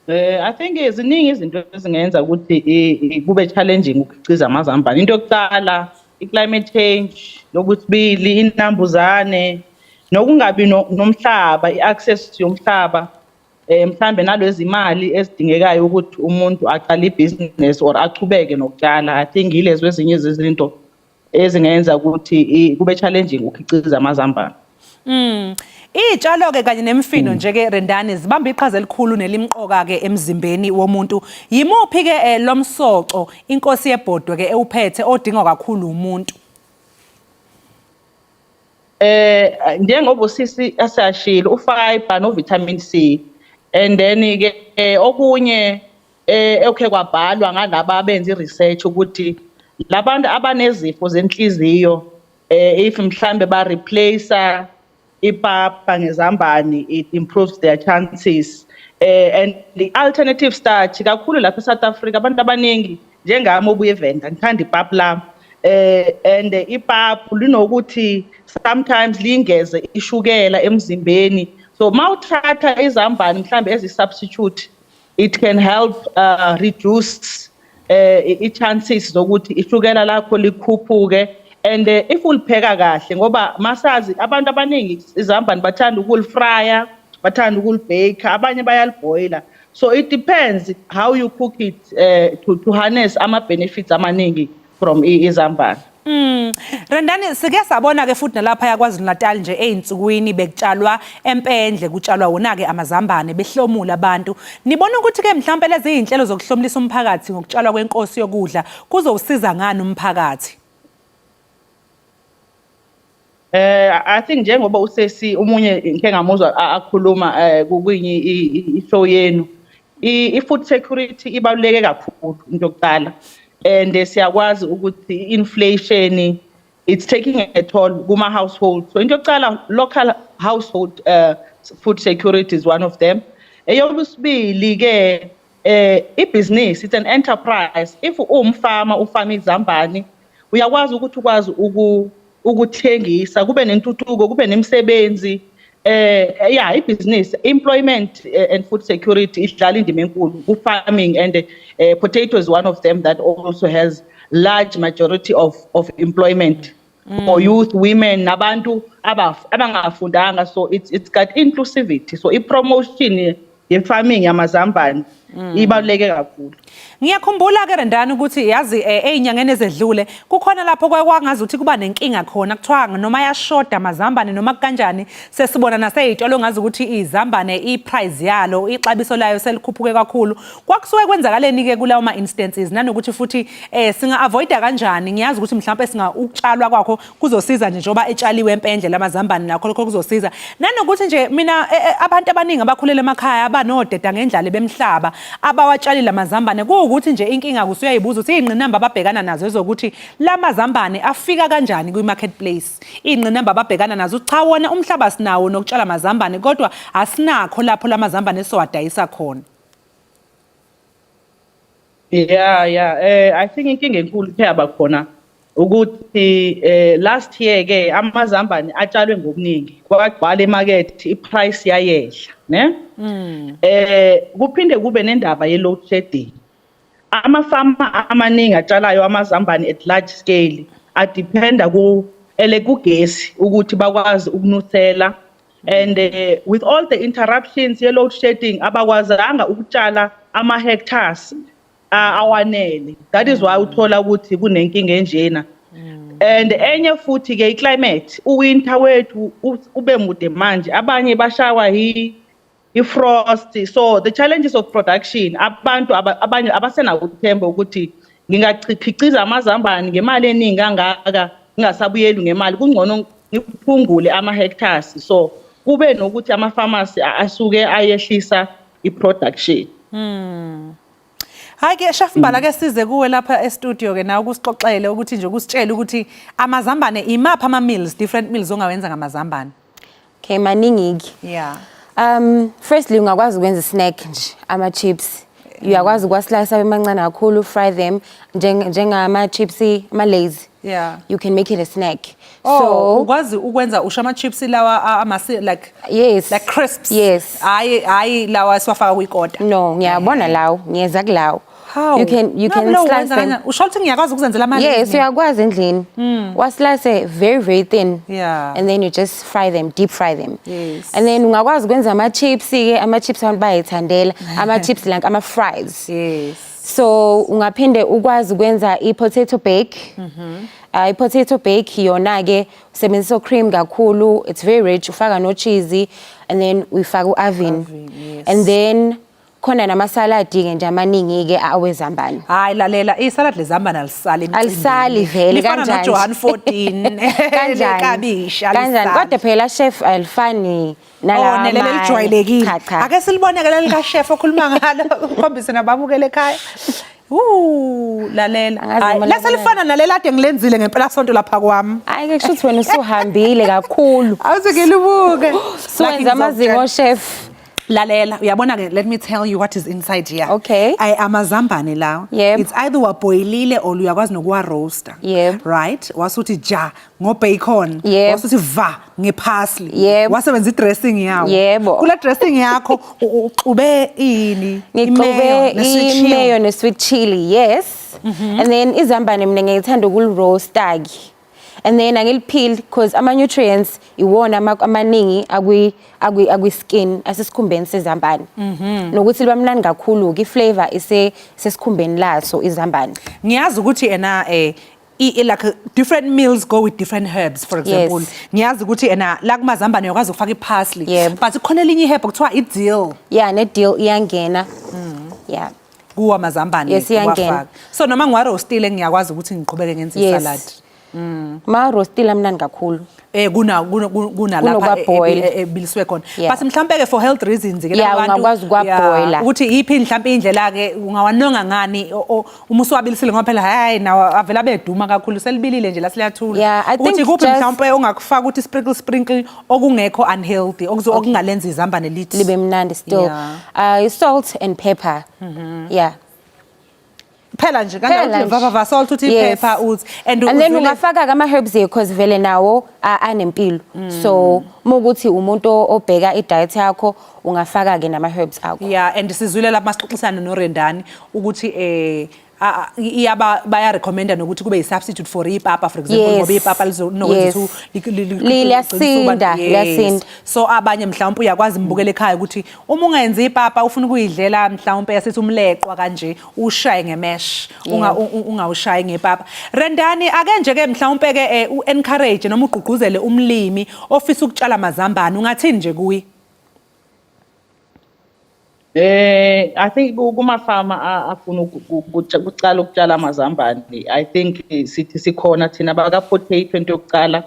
I think iziningi izinto ezingenza ukuthi kube challenging ukukhiqiza amazambane. Into yokuqala climate change, lokuthibili inambuzane, nokungabi nomhlaba, iaccess yomhlaba. Mhlambe nalezi imali ezidingekayo ukuthi umuntu aqale ibusiness or aqhubeke nokutshala. I think yilezo ezinye izinto ezingenza ukuthi kube challenging ukukhiqiza amazambane.
Iy'tshalo ke kanye nemifino nje ke Rendani zibamba iqhaza elikhulu nelimqoka ke emzimbeni womuntu. Yimuphi ke lomsoco inkosi yebhodwe ke ewuphethe odingwa kakhulu umuntu?
Njengoba usisi asashilo ufiber no vitamin C. And then ke okunye okay kwabhalwa ngalabo abenza research ukuthi labantu abanezifo zenhliziyo if mhlambe ba replace ipapa ngezambane, it improves their chances. And the alternative starch kakhulu lapha eSouth Africa abantu abaningi njengami obuye evenda ngithanda ipapa lami. And ipapa linokuthi sometimes lingeze ishukela emzimbeni. So mawuthatha izambane mhlambe as a substitute, it can help reduce i-chances zokuthi ishukela lakho likhuphuke. And if ulipheka kahle ngoba masazi abantu abaningi izambane bathanda ukulifrya, bathanda ukulibake, abanye bayaliboila. So it depends how you cook it to harness ama benefits amaningi from izambane.
Rendani sike sabona ke futhi nalapha yakwaZulu Natal nje einsukwini bekutshalwa empendle kutshalwa wona ke amazambane behlomula abantu. Nibona ukuthi ke mhlawumbe lezi izinhlelo zokuhlomulisa umphakathi ngokutshalwa kwenkosi yokudla kuzowusiza ngani umphakathi?
I think njengoba usesi umunye ngeke ngamuzwa akhuluma kuyinye ishow yenu, i-food security ibaluleke kakhulu into yokuqala. And siyakwazi ukuthi inflation it's taking a toll kuma household. So into yokuqala local household food security is one of them. Eyobusibili ke i-business, it's an enterprise. If umfama ufama izambane uyakwazi ukuthi ukwazi ukuthengisa kube nentuthuko kube nemisebenzi. Yeah, i-business, employment and food security idlala indima enkulu farming, and potato is one of them that also has large majority of employment for youth, women, nabantu abangafundanga. So it's got inclusivity. So i-promotion ye-farming yamazambane ibaluleke kakhulu.
Ngiyakhumbula ke Rendani ukuthi yazi ezinyangeni ezedlule kukhona lapho kwangazi ukuthi kuba nenkinga khona kuthiwa noma yashoda amazambane noma kanjani sesibona nasezitolo ngazi ukuthi izambane iprice yalo ixabiso layo selikhuphuke kakhulu. Kwakusuke kwenzakaleni ke kulawo ma instances nanokuthi futhi singa avoida kanjani? Ngiyazi ukuthi mhlawumbe singa ukutshalwa kwakho kuzosiza nje njoba etshaliwe empendle lamazambane nakho lokho kuzosiza. Nanokuthi nje mina abantu abaningi abakhulele emakhaya abanodeda ngendlala bemhlaba abawatshalile amazambane ukuthi nje inkinga kusuyayibuza ukuthi ingqinamba ababhekana nazo ezokuthi lamazambane afika kanjani kwi marketplace. Ingqinamba ababhekana nazo cha wona umhlaba sinawo nokutshala amazambane kodwa asinakho lapho lamazambane sowadayisa khona.
Yeah, I think inkinga enkulu yaba khona ukuthi last year ke amazambane atshalwe ngokuningi kwagcwala emarket iprice yayehla ne kuphinde kube nendaba ye load shedding. Amafama amaningi atshalayo amazambane at large scale adependa kugesi ukuthi bakwazi ukunusela, and with all the interruptions ye load shedding abakwazanga ukutshala ama hectares awanele. That is why uthola ukuthi kunenkinga enjena. And enye futhi ke climate, uwinter wethu ube mude manje, abanye bashawa i-frost. So the challenges of production, abantu abanye abasena ukuthemba ukuthi ngingakhiqiza amazambane ngemali eningi kangaka ngingasabuyeli ngemali, kungcono ngiphungule ama hectares. So kube nokuthi ama farmers asuke ayehlisa i-production.
Hayi ke Chef Mbala ke size kuwe lapha e-studio ke nawe kusixoxele ukuthi nje kusitshela ukuthi amazambane imapha ama meals, different meals ongawenza ngamazambane.
Okay, maningi.
Yeah.
Firstly ungakwazi ukwenza snack nje ama chips. Uyakwazi ukwaslice abemancane kakhulu, fry them njengama chips ama Lays.
Yeah.
You can make it a snack.
So ukwazi ukwenza ushama chips lawa like
yes,
like crisps.
Yes.
Hayi lawa siwafaka kwikota.
No, ngiyabona lawo, ngiyeza kulawo.
How?
You can slice them.
Usho ukuthi ngiyakwazi ukuzenzela ama
Yes, uyakwazi endlini. Waslice very thin.
Yeah.
And then you just fry them, deep fry them.
Yes.
And then ungakwazi ukwenza ama chips ke, ama chips abantu bayithandela, ama chips like ama fries.
Yes.
So ungaphinde ukwazi ukwenza i-potato bake. I-potato bake yona ke usebenzisa cream kakhulu, it's very rich, ufaka no cheese, and then uyifaka u-oven.
Yes.
And then khona namasaladi ke nje amaningi ke awezambane.
Hayi lalela isalad lezambane
alisali vele kanjani.
Lifana no Johan 14 lekabisha
kanjani kodwa phela chef alifani nalama.
Nelele lijwayelekile. Ake silibone ke leli ka chef okhuluma ngalo ukhombise nababukele ekhaya. Lalela.
Angazi noma
Lase lifana nalela ade ngilenzile ngempela sonto lapha kwami.
Hayi ke kusho ukuthi wena usuhambile kakhulu.
Awuze ngilibuke.
Suwenza amazingo chef.
Lalela, uyabona ke, let me tell you what is inside here.
Okay.
Amazambane lawo.
Yep.
It's either waboilile or uyakwazi nokuwa roaster.
Yep.
Right? Wasuthi ja ngobacon.
Yep.
Wasuthi va ngeparsley.
Yep.
Wasebenza idressing yawo.
Yebo.
Kule dressing yakho uxube ini?
Ngixube imayo ne-sweet chili, yes. And then izambane mina ngiyithanda ukuli-roaster ke. And then angiliphili because ama-nutrients iwona amaningi akwi-skin asesikhumbeni sezambane. Nokuthi liba mnandi kakhulu ke i-flavor isesikhumbeni laso izambane.
Ngiyazi ukuthi like different meals go with different herbs, for example.
Yes.
Ngiyazi ukuthi la kumazambane uyakwazi ukufaka i-parsley.
Yebo.
But ikhona elinye iherb kuthiwa i-dill.
Yeah, ne-dill iyangena. Yeah.
Kuwa mazambane
Yes, iyangena.
uwafaka. So noma ngiwarostile ngiyakwazi ukuthi ngiqhubeke ngenze
Yes.
salad.
Ma-roastile amnandi kakhulu.
Kuna lapha
boil.
ebiliswe khona.
Yeah.
But mhlambe ke for health reasons ke
Yeah, ungakwazi ukuwa-boila.
ukuthi iphi mhlambe indlela ke ungawanonga ngani uma usuwabilisile ngoba phela hayi nawo avela abeduma kakhulu selibilile nje la siyathula.
Yeah, I think
ukuthi kuphi
just-
mhlambe ongakufaka ukuthi sprinkle okungekho unhealthy okungalenza izambane lithi
Libe mnandi still.
Yeah.
Salt and pepper. Yeah.
phela nje
Phela
kanti
nje.
vava salt uthi
Yes.
pepper uthi
And then ungafaka ama-herbs because vele nawo anempilo. So mukuthi umuntu obheka i-diet yakho ungafaka-ke nama-herbs akho.
yeah, and sizwile lapha masixoxisana noRendani ukuthi baya recommenda nokuthi kube yi-substitute for ipapa, for example,
Yes.
ngoba ipapa
Yes. Liyasinda, liyasinda.
So abanye mhlawumbe uyakwazi mbukela ekhaya ukuthi uma ungenza ipapa ufuna ukuyidlela mhlawumbe yasithi umleqwa kanje ushaye ngemesh ungawushayi ngepapa. Rendani ake nje ke mhlawumbe ke u-encourage noma ugqugquzele umlimi ofisa ukutshala amazambane ungathini nje kuyi?
I think kumafama afuna ukucala ukutshala amazambane, I think sithi sikhona thina baka potato into yokucala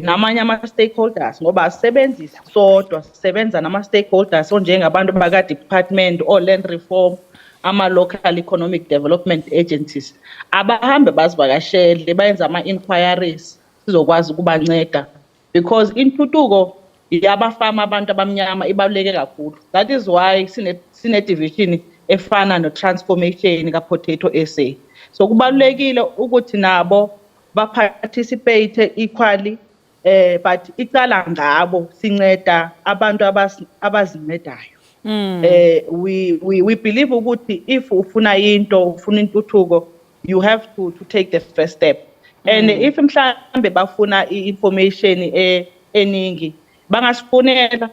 namanye ama-stakeholders ngoba asisebenzisi sodwa sisebenza nama-stakeholders onjengabantu baka-department o-land reform, ama-local economic development agencies abahambe bazivakashele bayenza ama-inquiries sizokwazi ukubanceda because intuthuko yabafama abantu abamnyama ibaluleke kakhulu. That is why sine division efana no transformation ka Potato SA. So kubalulekile ukuthi nabo ba participate equally but icala ngabo sinceda abantu abazincedayo. We believe ukuthi if ufuna intuthuko you have to take the first step. And if mhlambe bafuna information eningi bangasifonela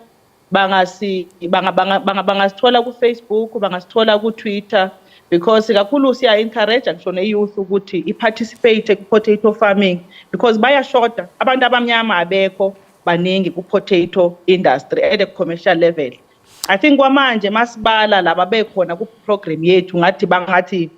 bangasithola ku Facebook bangasithola ku Twitter because kakhulu siya encourage ngisho ne youth ukuthi iparticipate ku potato farming because bayashoda abantu abamnyama abekho baningi ku potato industry at a commercial level. I think kwamanje masibala laba bekhona ku program yethu ngathi bathi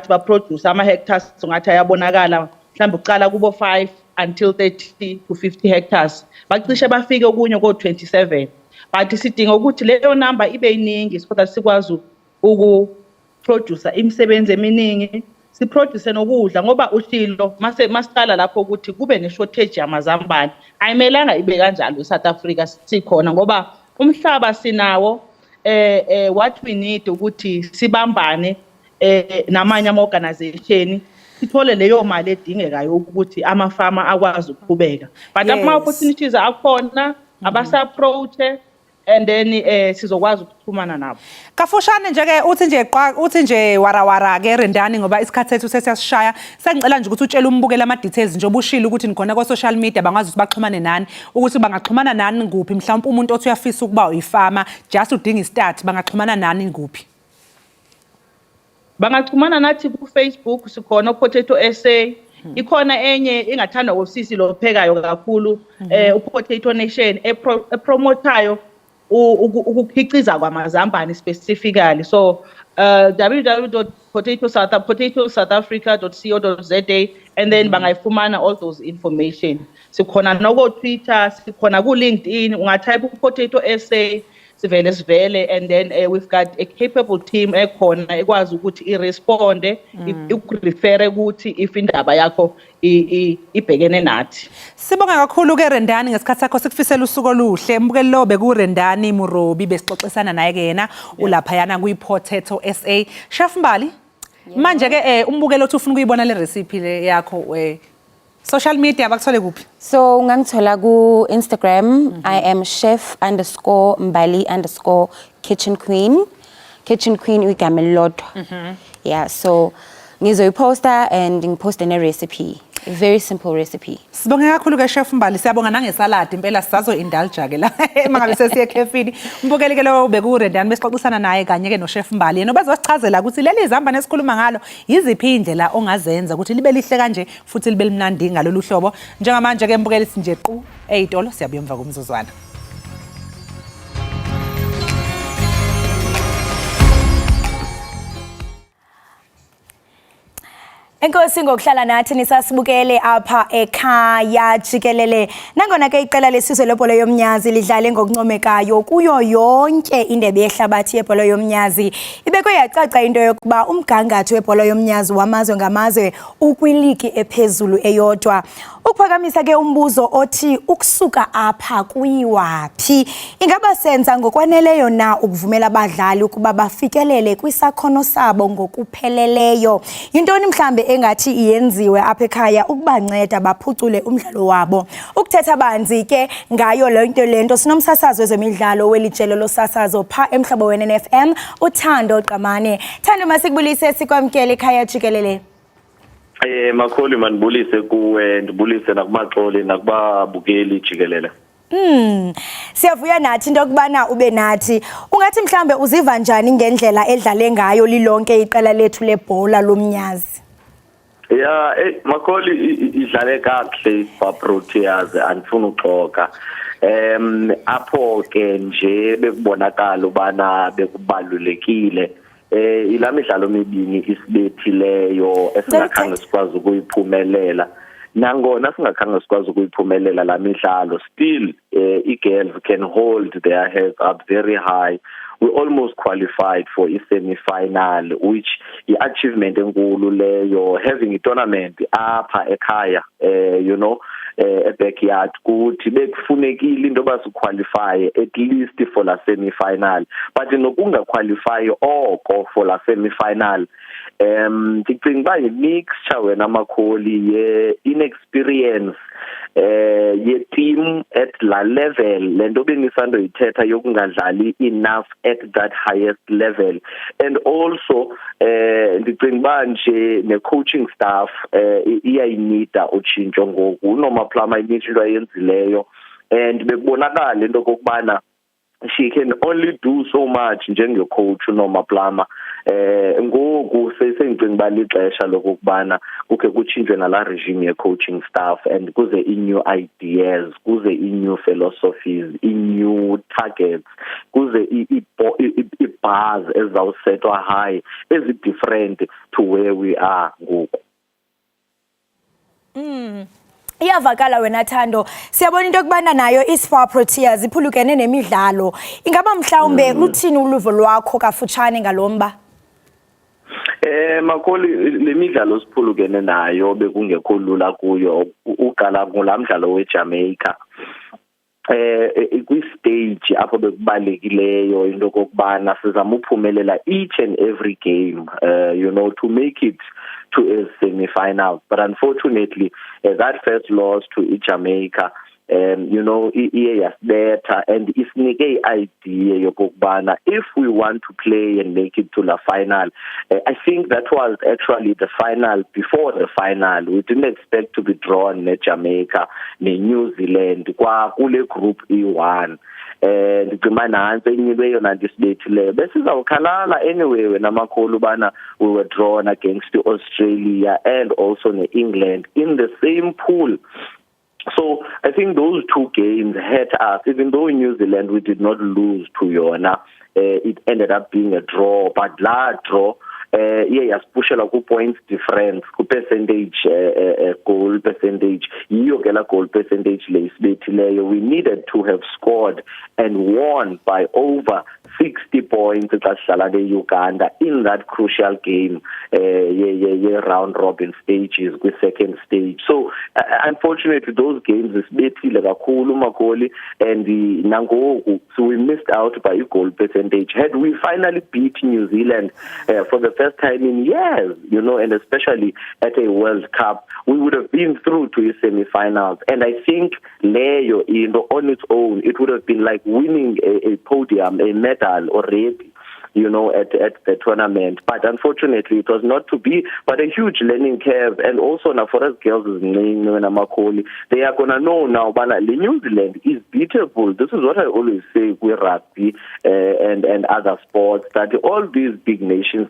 ba produce ama hectares ngathi ayabonakala mhlawumbe uqala kubo 5 until 30 to 50 hectares bacishe bafike okunye ko 27 but sidinga ukuthi leyo number ibe iningi so that sikwazi ukuproduce imisebenzi eminingi siproduce nokudla ngoba ushilo masiqala lapho ukuthi kube ne shortage yamazambane ayimelanga ibe kanjalo eSouth Africa sikhona ngoba umhlaba sinawo what we need ukuthi sibambane namanye ama-organization sithole leyo mali edingekayo ukuthi amafama akwazi ukuqhubeka but ama-opportunities akhona abasa-approach and then sizokwazi ukuxhumana nabo.
Kafushane nje ke uthi nje warawara ke Rendani ngoba isikhathi sethu sesiyasishaya sengicela nje ukuthi utshele umbukela ama details nje obushilo ukuthi nikhona ku social media bangazi ukuthi baxhumane nani ukuthi bangaxhumana nani kuphi mhlawumbe umuntu othi uyafisa ukuba uyifama just udinga i-start bangaxhumana nani kuphi?
Bangaxhumana nathi ku Facebook sikhona Potato SA ikhona enye engathandwa ngosisi lo phekayo kakhulu uPotato Nation epromotayo ukukhiciza kwamazambane specifically so www.potatosouthafrica.co.za and then bangayifumana all those information sikhona noko Twitter sikhona ku LinkedIn ungatype uPotato SA sivele and then we've got a capable team ekhona ekwazi ukuthi iresponde ukurefere ukuthi if indaba yakho ibhekene nathi.
Sibonga kakhulu ke Rendani ngesikhathi sakho sikufisela usuku oluhle. Mbukeli lo bekuRendani Murobi besixoxisana naye ke yena ulapha yana kuyiPotato SA. Chef Mbali, manje ke umbukelo othi ufuna ukuyibona le recipe le yakho social media bakuthole kuphi?
So ungangithola ku Instagram. I am chef_Mbali_kitchen queen. Kitchen queen igama elilodwa. Yeah, so ngizoyiposta and ngiposte ne recipe. A very simple recipe.
Sibonga kakhulu ke Chef Mbali, siyabonga nangesalad impela sizazo indulge ke la mangabe sesiye ekhefini. Umbukeli ke lo bekuRendani besixoxisana naye kanye ke no Chef Mbali. Yena bezosichazela ukuthi leli zamba nesikhuluma ngalo yiziphi indlela ongazenza ukuthi libe lihle kanje futhi libe limnandi ngalolu hlobo. Njengamanje ke mbukeli sinje qhu eyitolo siyabuya emva komzuzwana.
Enkosi ngokuhlala nathi nisasibukele apha ekhaya jikelele. Nangona ke iqela lesizwe lebhola yomnyazi lidlale ngokuncomekayo kuyo yonke indebe yehlabathi yebhola yomnyazi. Ibekwe yacaca into yokuba umgangatho webhola yomnyazi wamazwe ngamazwe ukwiligi ephezulu eyodwa. Ukuphakamisa ke umbuzo othi ukusuka apha kuyiwaphi. Ingaba senza ngokwaneleyo na ukuvumela abadlali ukuba bafikelele kwisakhono sabo ngokupheleleyo? Yintoni mhlambe engathi iyenziwe apha ekhaya ukubanceda baphucule umdlalo wabo? Ukuthetha banzi ke ngayo lento sinomsasazo wezemidlalo welijelo losasazo pha emhlaba weNFM uThando Qamane. Thando masikubulise sikwamkele ekhaya jikelele.
Makholi manibulise kuwe ndibulise nakumaxoli nakubabukeli jikelele.
Siyavuya nathi into yokubana ube nathi. Ungathi mhlambe uziva njani ngendlela edlale ngayo lilonke iqela lethu lebhola lomnyazi?
Yeah, Makholi idlale kahle Proteas andifuna uxoka. Apho ke nje bekubonakala ubana bekubalulekile ilamidlalo emibini isibethileyo esingakhange sikwazi ukuyiphumelela. Nangona singakhange sikwazi ukuyiphumelela la midlalo, still i-girls can hold their heads up very high. We almost qualified for a semi-final, which is achievement enkulu leyo, having a tournament apha ekhaya, a backyard kuthi bekufunekile into basiqualify at least for la semi-final, but nokungaqualify oko for la semi-final. Ndicinga uba yi-mixture wena Makholi ye-inexperience ye-team at la level, lento benisando yithetha yokungadlali enough at that highest level, and also ndicinga uba nje ne-coaching staff iyayinida utshintsho ngoku. uNomaplama initsho into ayenzileyo and bekubonakala into okokubana she can only do so much njenge-coach uNomaplama. Ngoku sengicinga uba lixesha lokokubana kukhe kutshintshwe nala regime ye-coaching staff and kuze i-new ideas, kuze i-new philosophies, i-new targets, kuze i-bars ezizawusetwa high ezi-different to where we are ngoku.
Iyavakala wena Thando, siyabona into yokubana nayo iSpar Proteas iphulukene nemidlalo. Ingaba mhlawumbe luthini uluvo lwakho kafutshane ngalomba?
Makholi le midlalo siphulukene nayo bekungekho lula kuyo. Uqala ngolamdlalo weJamaica. Kwi-stage apho bekubalulekileyo into kokubana sizama uphumelela each and every game, to make it to a semi-final. But unfortunately, that first loss to Jamaica, iye yasibetha and isinike idea yokokubana if we want to play and make it to the final, I think that was actually the final before the final. We didn't expect to be drawn ne Jamaica, ne New Zealand kwa kule group E1. Ndicinga nansi enye yona ndisibethileyo besizawukhalala anyway wena Makholi ubana we were drawn against Australia and also England in the same pool. So I think those two games hurt us. Even though in New Zealand we did not lose to Yona, it ended up being a draw. But that draw iye yasiphushela ku-points difference ku-percentage goal percentage. Yiyo ke la goal percentage le isibethileyo. We needed to have scored and won by over 60 points xa sidlala ne-Uganda in that crucial game round robin stages kwi-second stage. So unfortunately those games isibethile kakhulu Makoli, and nangoku so we missed out by a goal percentage. Had we finally beat New Zealand for the first time in years, and especially at a World Cup, we would have been through to the semi-finals. And I think leyo on its own, it would have been like winning a podium, a medal already, at the tournament. But unfortunately, it was not to be, but a huge learning curve. And also now for us girls, they are going to know now, but New Zealand is beatable. This is what I always say with rugby and other sports, that all these big nations,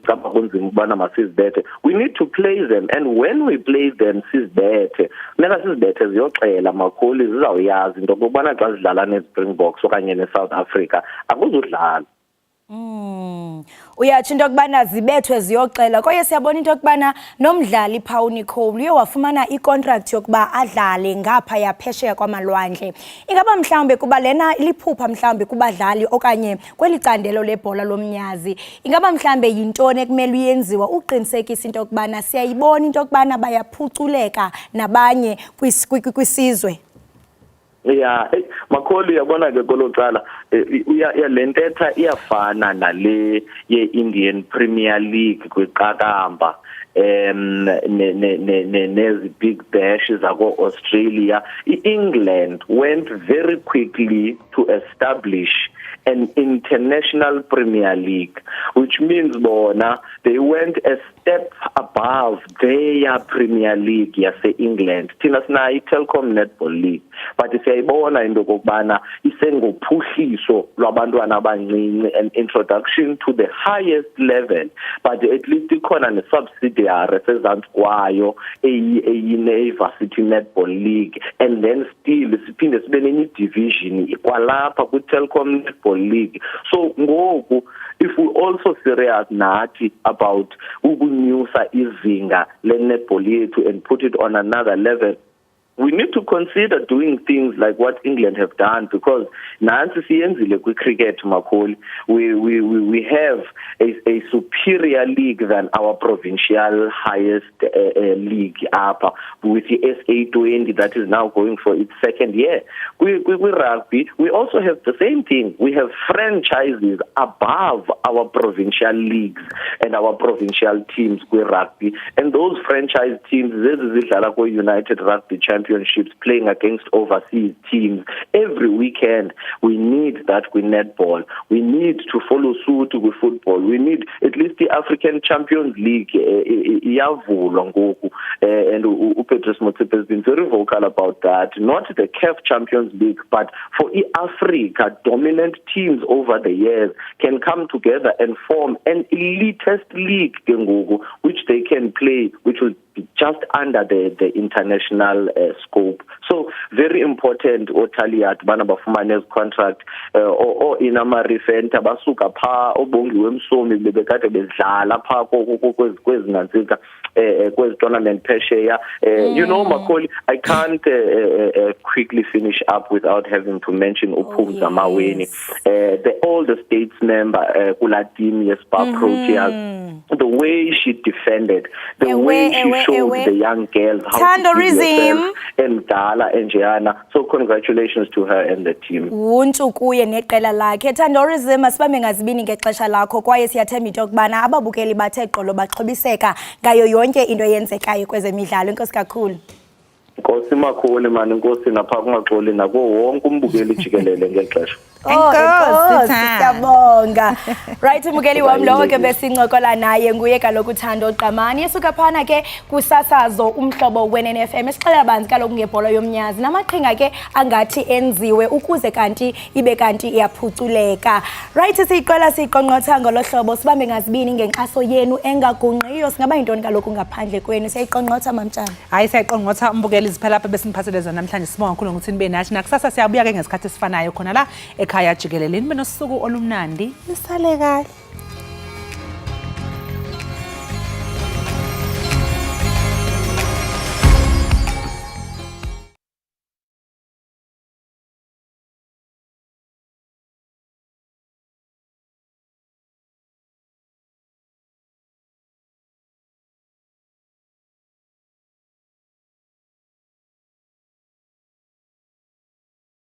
we need to play them. And when we play them, Springboks okanye South Africa, akuzudlala.
Uyatsho into yokubana zibethwe ziyoxela kwaye siyabona into yokubana nomdlali pha uNicole uye wafumana icontract yokuba adlale ngapha yaphesheya kwamalwandle. Ingaba mhlawumbe kuba lena liphupha mhlawumbe kubadlali okanye kweli candelo lebhola lomnyazi, ingaba mhlawumbe yintoni ekumele uyenziwa uqinisekisa into yokubana siyayibona into yokubana bayaphuculeka nabanye kwisizwe?
Yeah, Makoli yabona ke kolocala lentetha iyafana nale ye-Indian Premier League kwiqakamba nezi big bash zako Australia. England went very quickly to establish an international Premier League, which means bona they went a step above their Premier League yase England. Thina sinayo i-Telkom Netball League, but siyayibona into kokubana isengophuhliso lwabantwana abancinci, an introduction to the highest level, but at least ikhona ne-subsidiary sezantsi kwayo eyi-Varsity Netball League, and then still siphinde sibe nenye division kwalapha kwi-Telkom Netball League. So ngoku, if we also serious nathi about ukunyusa izinga le-netball yethu and put it on another level, we need to consider doing things like what England have done, because nansi siyenzile kwi-cricket Makoli, we have a superior league than our provincial highest league upper, with the SA20 that is now going for its second year. With rugby, we also have the same thing. We have franchises above our provincial leagues and our provincial teams with rugby, and those franchise teams, this is the United Rugby Championships, playing against overseas teams every weekend. We need that with netball. We need to follow suit with football. We need at least the African Champions League. And Petrus Motsepe has been very vocal about that. Not the CAF Champions League, but for Africa, dominant teams over the years can come together and form an elitist league, which they can play, which will be just under the international scope. So very important otaliat bana bafumane's contract or in amarifenta basuka pha obongiwe msomi bebekade bedlala pha kwezinantsika kwezi tournament phesheya. Makoli, I can't quickly finish up without having to mention Uphumza Maweni, the older states member kula team yeSpar Proteas. The way she defended, the way she showed the young girls how to be yourself, and Dala and Gianna. So congratulations to her and the team.
Wuntu kuye neqela lakhe. Tandorism asibambe ngazibini ngexesha lakho kwaye siyathemba into yokubana ababukeli bathe qolo baxhobiseka ngayo yonke into eyenzekayo kwezemidlalo. Inkosi kakhulu.
Nkosi makhulu mani, nkosi napha kungaxoli nako wonke umbukeli jikelele ngexesha.
Enkosi siyabonga. Right, umukeli wami lowo ke besincokola naye nguye kaloku Thando Qamani esuka phana ke kusasazo umhlobo weNFM esixelela banzi kaloku ngebhola yomnyazi namaqhinga ke angathi enziwe ukuze kanti ibe kanti iyaphuculeka. Right, siyiqola siqonqotha ngolohlobo sibambe ngazibini ngenkxaso yenu engagungqiyo. Singaba yintoni kaloku ngaphandle kwenu? Siyayiqonqotha mamtshana.
Hayi siyayiqonqotha umbukeli ziphela lapha besiniphathele zona namhlanje. Sibonga kakhulu ngokuthi nibe nathi nakusasa siyabuya ke ngesikhathi esifanayo khona la Ekhaya Jikelele. Nibe nosuku olumnandi, nisale kahle.